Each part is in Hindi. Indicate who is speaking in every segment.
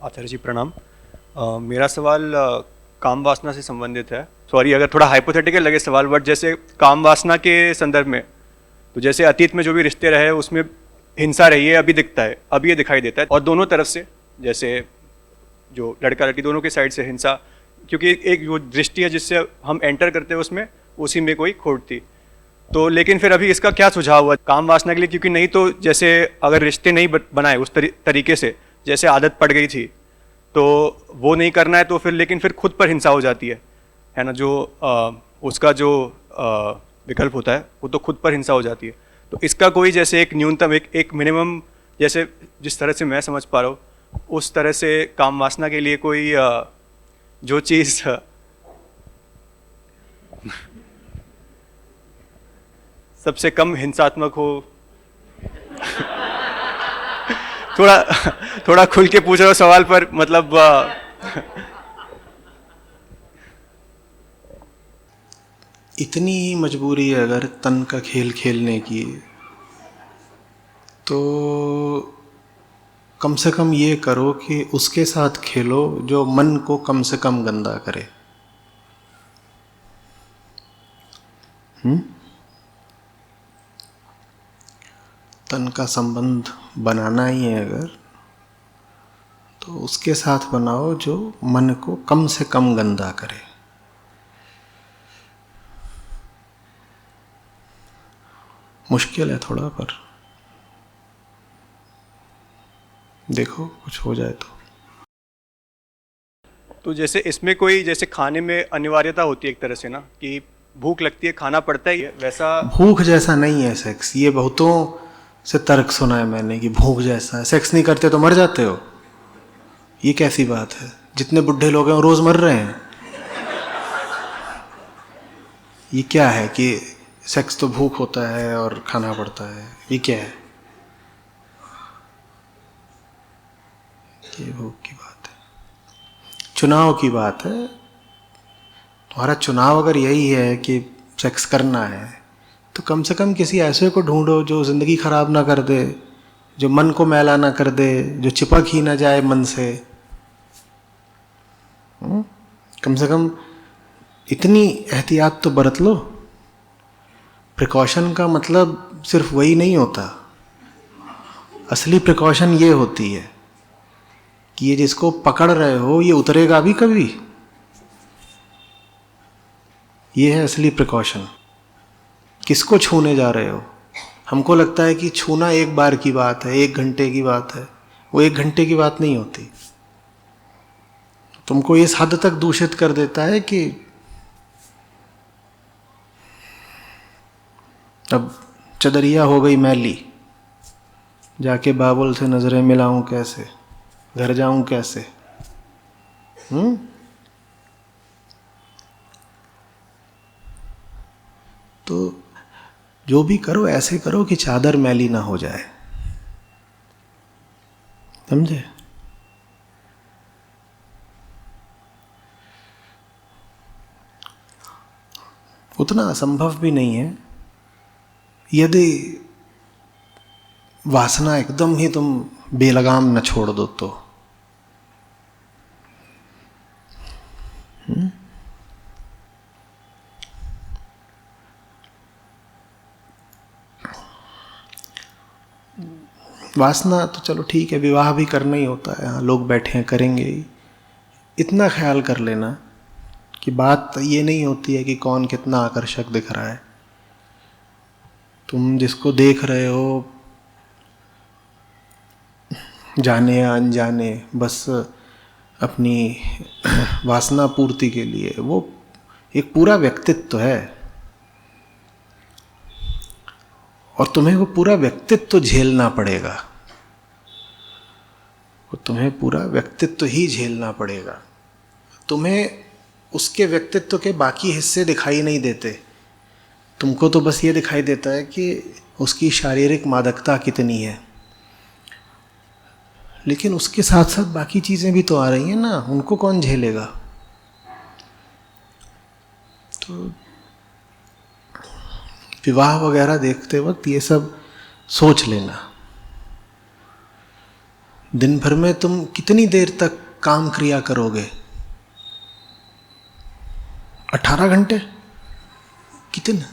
Speaker 1: आचार्य जी प्रणाम। मेरा सवाल काम वासना से संबंधित है। सॉरी अगर थोड़ा हाइपोथेटिकल लगे सवाल, बट जैसे काम वासना के संदर्भ में, तो जैसे अतीत में जो भी रिश्ते रहे उसमें हिंसा रही है, अभी दिखता है, अभी ये दिखाई देता है, और दोनों तरफ से, जैसे जो लड़का लड़की दोनों के साइड से हिंसा, क्योंकि एक वो दृष्टि है जिससे हम एंटर करते हैं उसमें, उसी में कोई खोट थी। तो लेकिन फिर अभी इसका क्या सुझाव हुआ काम वासना के लिए? क्योंकि नहीं तो जैसे अगर रिश्ते नहीं बनाए उस तरीके से, जैसे आदत पड़ गई थी, तो वो नहीं करना है, तो फिर लेकिन फिर खुद पर हिंसा हो जाती है ना? जो उसका जो विकल्प होता है वो तो खुद पर हिंसा हो जाती है। तो इसका कोई जैसे एक न्यूनतम, एक मिनिमम, जैसे जिस तरह से मैं समझ पा रहा हूँ उस तरह से काम वासना के लिए कोई जो चीज़ सबसे कम हिंसात्मक हो। थोड़ा थोड़ा खुल के पूछ रहा हूँ सवाल, पर मतलब
Speaker 2: इतनी ही मजबूरी है अगर तन का खेल खेलने की, तो कम से कम ये करो कि उसके साथ खेलो जो मन को कम से कम गंदा करे। तन का संबंध बनाना ही है अगर, तो उसके साथ बनाओ जो मन को कम से कम गंदा करे। मुश्किल है थोड़ा, पर देखो कुछ हो जाए
Speaker 1: तो जैसे इसमें कोई जैसे खाने में अनिवार्यता होती है एक तरह से ना, कि भूख लगती है, खाना पड़ता ही है, वैसा
Speaker 2: भूख जैसा नहीं है सेक्स। ये बहुतों से तर्क सुना है मैंने कि भूख जैसा है, सेक्स नहीं करते तो मर जाते हो। ये कैसी बात है? जितने बुढ़े लोग हैं वो रोज मर रहे हैं। ये क्या है कि सेक्स तो भूख होता है और खाना पड़ता है? ये क्या है? ये भूख की बात है, चुनाव की बात है। तुम्हारा चुनाव अगर यही है कि सेक्स करना है, तो कम से कम किसी ऐसे को ढूंढो जो ज़िंदगी खराब ना कर दे, जो मन को मैला ना कर दे, जो चिपक ही ना जाए मन से। कम से कम इतनी एहतियात तो बरत लो। प्रिकॉशन का मतलब सिर्फ वही नहीं होता। असली प्रिकॉशन ये होती है कि ये जिसको पकड़ रहे हो ये उतरेगा भी कभी। ये है असली प्रिकॉशन। किसको छूने जा रहे हो? हमको लगता है कि छूना एक बार की बात है, 1 घंटे की बात है। वो 1 घंटे की बात नहीं होती। तुमको इस हद तक दूषित कर देता है कि अब चदरिया हो गई मैली, जाके बाबुल से नजरें मिलाऊं कैसे, घर जाऊं कैसे? तो जो भी करो ऐसे करो कि चादर मैली ना हो जाए। समझे? उतना असंभव भी नहीं है यदि वासना एकदम ही तुम बेलगाम न छोड़ दो तो। वासना तो चलो ठीक है, विवाह भी करना ही होता है, यहाँ लोग बैठे हैं करेंगे ही। इतना ख्याल कर लेना कि बात ये नहीं होती है कि कौन कितना आकर्षक दिख रहा है। तुम जिसको देख रहे हो, जाने या अनजाने, बस अपनी वासना पूर्ति के लिए, वो एक पूरा व्यक्तित्व है और तुम्हें वो पूरा व्यक्तित्व झेलना पड़ेगा। वो तुम्हें पूरा व्यक्तित्व ही झेलना पड़ेगा। तुम्हें उसके व्यक्तित्व के बाकी हिस्से दिखाई नहीं देते। तुमको तो बस ये दिखाई देता है कि उसकी शारीरिक मादकता कितनी है, लेकिन उसके साथ साथ बाकी चीज़ें भी तो आ रही हैं ना, उनको कौन झेलेगा? तो विवाह वगैरह देखते वक्त ये सब सोच लेना। दिन भर में तुम कितनी देर तक काम क्रिया करोगे? 18 घंटे? कितने?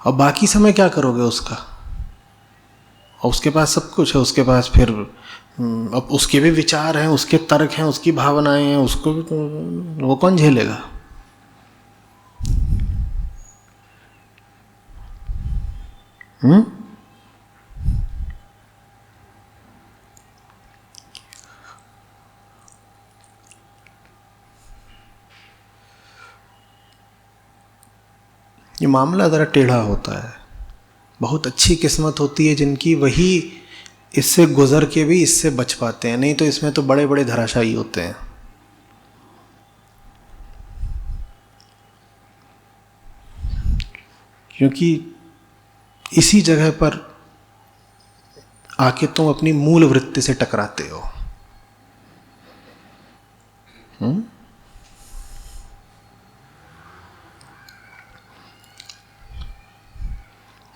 Speaker 2: और बाकी समय क्या करोगे उसका? और उसके पास सब कुछ है, उसके पास फिर अब उसके भी विचार हैं, उसके तर्क हैं, उसकी भावनाएं हैं, उसको वो कौन झेलेगा? ये मामला ज़रा टेढ़ा होता है। बहुत अच्छी किस्मत होती है जिनकी, वही इससे गुजर के भी इससे बच पाते हैं, नहीं तो इसमें तो बड़े बड़े धराशायी होते हैं। क्योंकि इसी जगह पर आके तुम अपनी मूल वृत्ति से टकराते हो।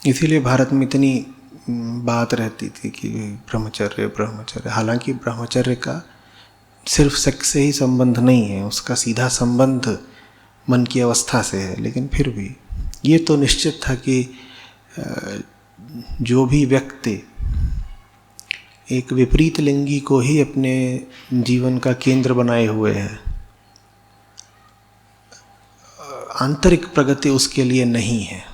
Speaker 2: इसीलिए भारत में इतनी बात रहती थी कि ब्रह्मचर्य ब्रह्मचर्य। हालांकि ब्रह्मचर्य का सिर्फ सेक्स से ही संबंध नहीं है, उसका सीधा संबंध मन की अवस्था से है। लेकिन फिर भी ये तो निश्चित था कि जो भी व्यक्ति एक विपरीत लिंगी को ही अपने जीवन का केंद्र बनाए हुए है, आंतरिक प्रगति उसके लिए नहीं है।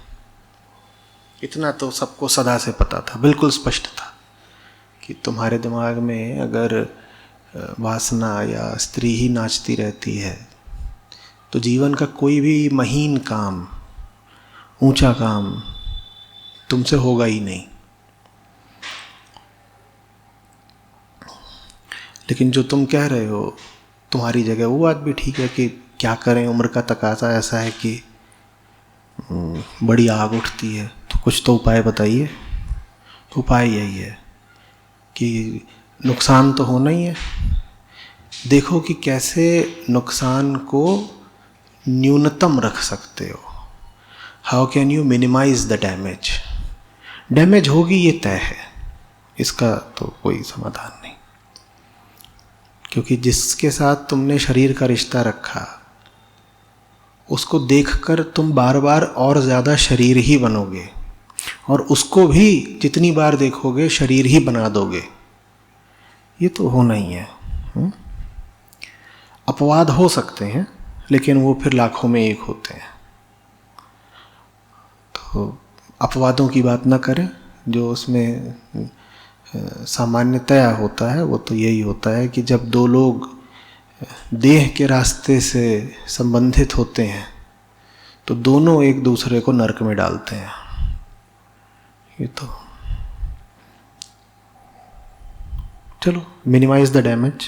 Speaker 2: इतना तो सबको सदा से पता था, बिल्कुल स्पष्ट था कि तुम्हारे दिमाग में अगर वासना या स्त्री ही नाचती रहती है तो जीवन का कोई भी महीन काम, ऊंचा काम तुमसे होगा ही नहीं। लेकिन जो तुम कह रहे हो, तुम्हारी जगह वो बात भी ठीक है कि क्या करें, उम्र का तकाजा ऐसा है कि बड़ी आग उठती है, तो कुछ तो उपाय बताइए। तो उपाय यही है कि नुकसान तो होना ही है, देखो कि कैसे नुकसान को न्यूनतम रख सकते हो। How can you minimise the damage. Damage होगी ये तय है, इसका तो कोई समाधान नहीं। क्योंकि जिसके साथ तुमने शरीर का रिश्ता रखा, उसको देखकर तुम बार बार और ज़्यादा शरीर ही बनोगे, और उसको भी जितनी बार देखोगे शरीर ही बना दोगे। ये तो होना ही है। अपवाद हो सकते हैं, लेकिन वो फिर लाखों में एक होते हैं। तो अपवादों की बात ना करें। जो उसमें सामान्यतया होता है वो तो यही होता है कि जब दो लोग देह के रास्ते से संबंधित होते हैं तो दोनों एक दूसरे को नरक में डालते हैं। ये तो चलो, मिनिमाइज द डैमेज।